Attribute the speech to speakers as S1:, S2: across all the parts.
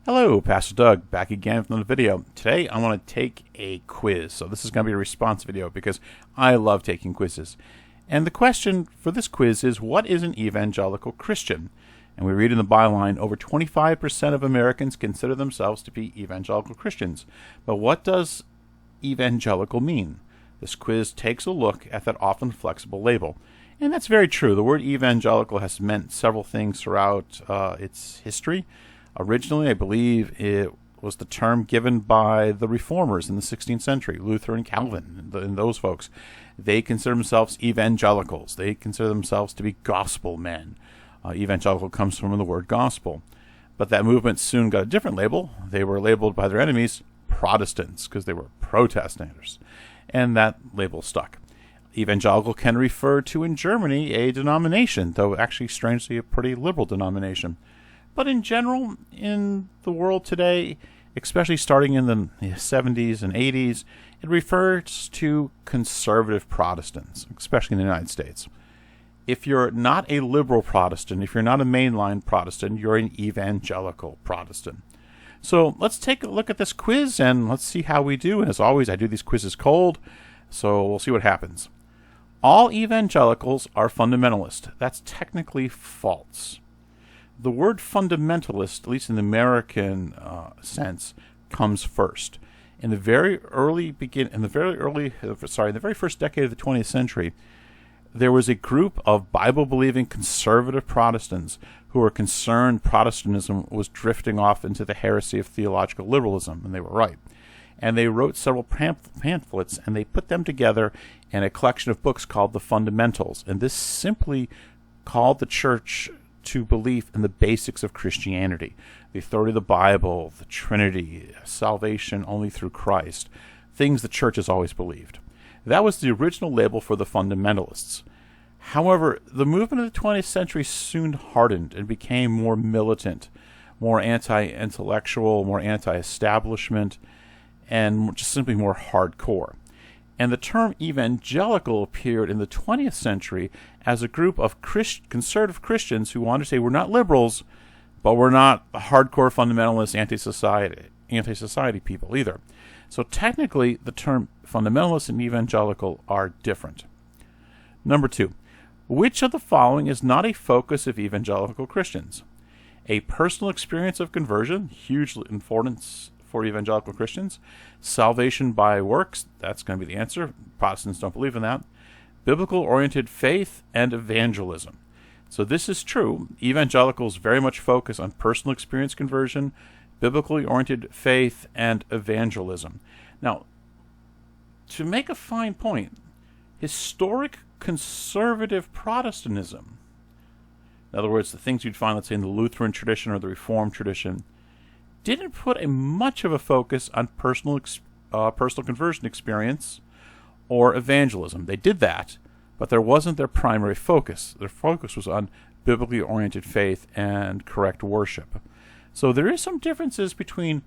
S1: Hello, Pastor Doug, back again with another video. Today I want to take a quiz. So this is going to be a response video because I love taking quizzes. And the question for this quiz is, what is an evangelical Christian? And we read in the byline, over 25% of Americans consider themselves to be evangelical Christians. But what does evangelical mean? This quiz takes a look at that often flexible label. And that's very true. The word evangelical has meant several things throughout its history. Originally, I believe it was the term given by the reformers in the 16th century, Luther and Calvin, and those folks. They consider themselves evangelicals. They consider themselves to be gospel men. Evangelical comes from the word gospel. But that movement soon got a different label. They were labeled by their enemies Protestants because they were protesters. And that label stuck. Evangelical can refer to, in Germany, a denomination, though actually, strangely, a pretty liberal denomination. But in general, in the world today, especially starting in the 70s and 80s, it refers to conservative Protestants, especially in the United States. If you're not a liberal Protestant, if you're not a mainline Protestant, you're an evangelical Protestant. So let's take a look at this quiz and let's see how we do. And as always, I do these quizzes cold, so we'll see what happens. All evangelicals are fundamentalist. That's technically false. The word fundamentalist, at least in the American sense, comes first. In the very first decade of the 20th century, there was a group of Bible-believing conservative Protestants who were concerned Protestantism was drifting off into the heresy of theological liberalism, and they were right. And they wrote several pamphlets, and they put them together in a collection of books called the Fundamentals. And this simply called the church to belief in the basics of Christianity, the authority of the Bible, the Trinity, salvation only through Christ, things the church has always believed. That was the original label for the fundamentalists. However, the movement of the 20th century soon hardened and became more militant, more anti-intellectual, more anti-establishment, and just simply more hardcore. And the term evangelical appeared in the 20th century as a group of conservative Christians who wanted to say, we're not liberals, but we're not hardcore fundamentalist anti-society people either. So technically, the term fundamentalist and evangelical are different. Number 2, which of the following is not a focus of evangelical Christians? A personal experience of conversion, huge importance for evangelical Christians. Salvation by works, that's going to be the answer. Protestants don't believe in that. Biblical-oriented faith and evangelism. So this is true. Evangelicals very much focus on personal experience conversion, biblically oriented faith, and evangelism. Now, to make a fine point, historic conservative Protestantism, in other words, the things you'd find, let's say, in the Lutheran tradition or the Reformed tradition, didn't put much of a focus on personal conversion experience or evangelism. They did that, but there wasn't their primary focus. Their focus was on biblically oriented faith and correct worship. So there is some differences between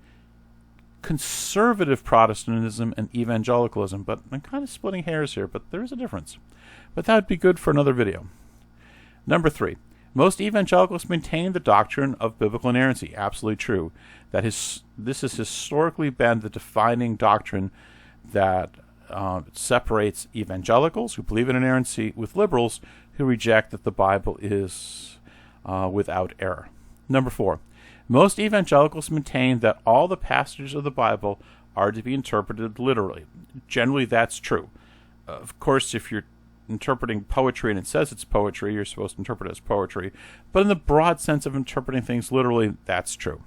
S1: conservative Protestantism and evangelicalism, but I'm kind of splitting hairs here, but there is a difference. But that would be good for another video. Number 3. Most evangelicals maintain the doctrine of biblical inerrancy. Absolutely true. This has historically been the defining doctrine that separates evangelicals who believe in inerrancy with liberals who reject that the Bible is without error. Number 4. Most evangelicals maintain that all the passages of the Bible are to be interpreted literally. Generally, that's true. Of course, if you're interpreting poetry and it says it's poetry, you're supposed to interpret it as poetry. But in the broad sense of interpreting things literally, that's true.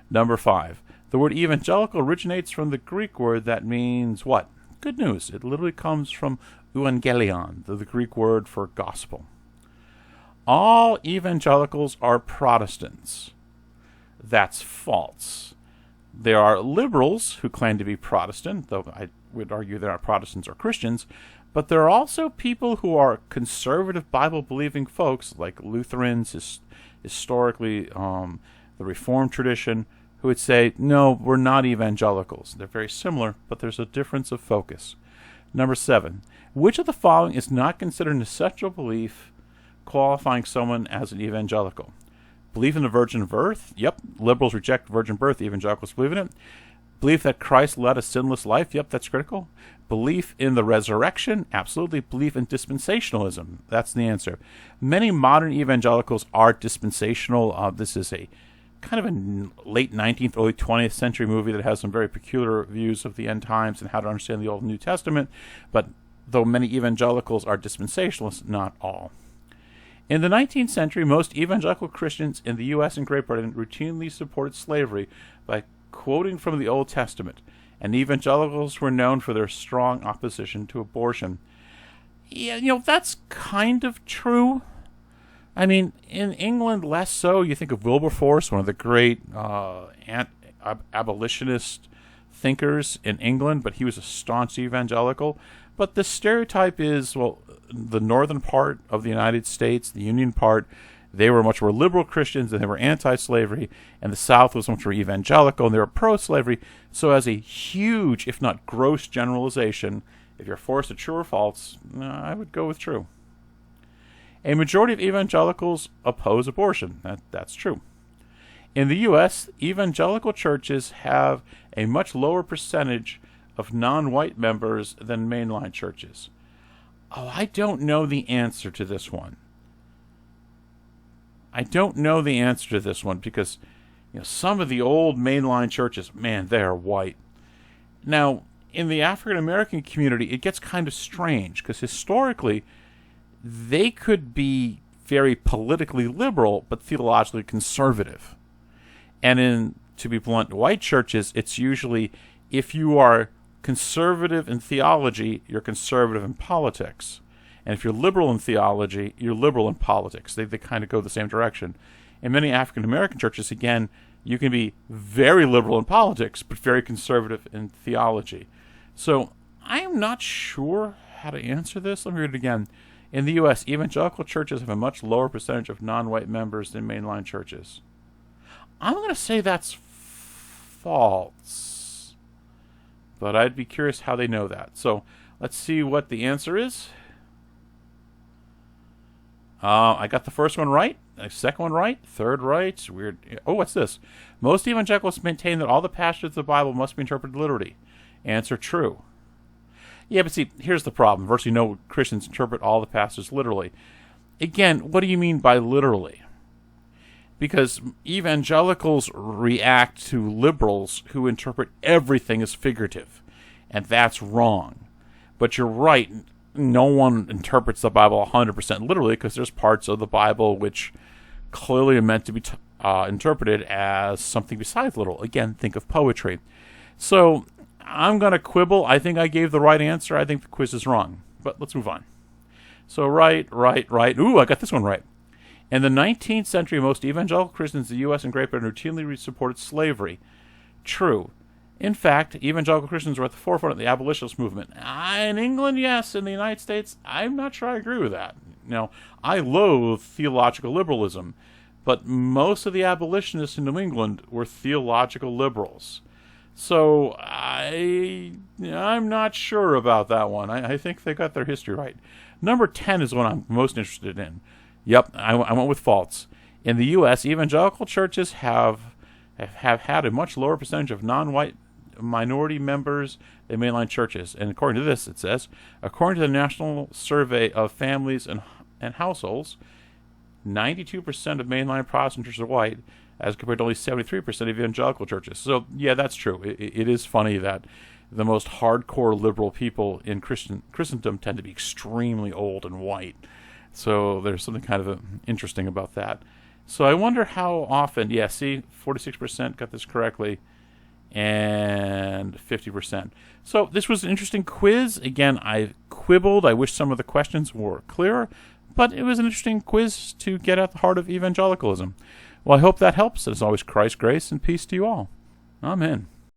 S1: Number 5. The word evangelical originates from the Greek word that means what? Good news. It literally comes from Evangelion, the Greek word for gospel. All evangelicals are Protestants. That's false. There are liberals who claim to be Protestant, though I would argue they're not Protestants or Christians, but there are also people who are conservative Bible-believing folks, like Lutherans, historically the Reformed tradition, who would say, no, we're not evangelicals. They're very similar, but there's a difference of focus. Number 7, which of the following is not considered an essential belief qualifying someone as an evangelical? Belief in the virgin birth? Yep. Liberals reject virgin birth. Evangelicals believe in it. Belief that Christ led a sinless life? Yep, that's critical. Belief in the resurrection? Absolutely. Belief in dispensationalism? That's the answer. Many modern evangelicals are dispensational. This is a kind of a late 19th, early 20th century movie that has some very peculiar views of the end times and how to understand the Old and New Testament. But though many evangelicals are dispensationalists, not all. In the 19th century, most evangelical Christians in the U.S. and Great Britain routinely supported slavery by quoting from the Old Testament, and evangelicals were known for their strong opposition to abortion. Yeah, that's kind of true. I mean, in England, less so. You think of Wilberforce, one of the great abolitionist thinkers in England, but he was a staunch evangelical. But the stereotype is, well, the northern part of the United States, the Union part, they were much more liberal Christians and they were anti-slavery, and the South was much more evangelical and they were pro-slavery. So as a huge, if not gross generalization, if you're forced to true or false, I would go with true. A majority of evangelicals oppose abortion. That's true. In the U.S., evangelical churches have a much lower percentage of non-white members than mainline churches. Oh, I don't know the answer to this one. I don't know the answer to this one because some of the old mainline churches, man, they are white. Now, in the African American community, it gets kind of strange because historically, they could be very politically liberal but theologically conservative. And in, to be blunt, white churches, it's usually if you are conservative in theology, you're conservative in politics. And if you're liberal in theology, you're liberal in politics. They kind of go the same direction. In many African American churches, again, you can be very liberal in politics, but very conservative in theology. So I am not sure how to answer this. Let me read it again. In the U.S., evangelical churches have a much lower percentage of non-white members than mainline churches. I'm going to say that's false. But I'd be curious how they know that. So let's see what the answer is. I got the first one right, the second one right, third right. Weird. Oh, what's this? Most evangelicals maintain that all the passages of the Bible must be interpreted literally. Answer true. Yeah, but see, here's the problem. Virtually no Christians interpret all the passages literally. Again, what do you mean by literally? Because evangelicals react to liberals who interpret everything as figurative, and that's wrong. But you're right, no one interprets the Bible 100% literally because there's parts of the Bible which clearly are meant to be interpreted as something besides literal. Again, think of poetry. So I'm going to quibble. I think I gave the right answer. I think the quiz is wrong. But let's move on. So right. Ooh, I got this one right. In the 19th century, most evangelical Christians in the U.S. and Great Britain routinely supported slavery. True. In fact, evangelical Christians were at the forefront of the abolitionist movement. In England, yes. In the United States, I'm not sure I agree with that. Now, I loathe theological liberalism, but most of the abolitionists in New England were theological liberals. So I'm not sure about that one. I think they got their history right. Number 10 is one I'm most interested in. Yep, I went with false. In the U.S., evangelical churches have had a much lower percentage of non-white minority members than mainline churches. And according to this, it says, according to the National Survey of Families and Households, 92% of mainline Protestant churches are white, as compared to only 73% of evangelical churches. So, yeah, that's true. It is funny that the most hardcore liberal people in Christendom tend to be extremely old and white. So there's something kind of interesting about that. So I wonder how often, 46% got this correctly, and 50%. So this was an interesting quiz. Again, I quibbled. I wish some of the questions were clearer, but it was an interesting quiz to get at the heart of evangelicalism. Well, I hope that helps. As always, Christ's grace and peace to you all. Amen.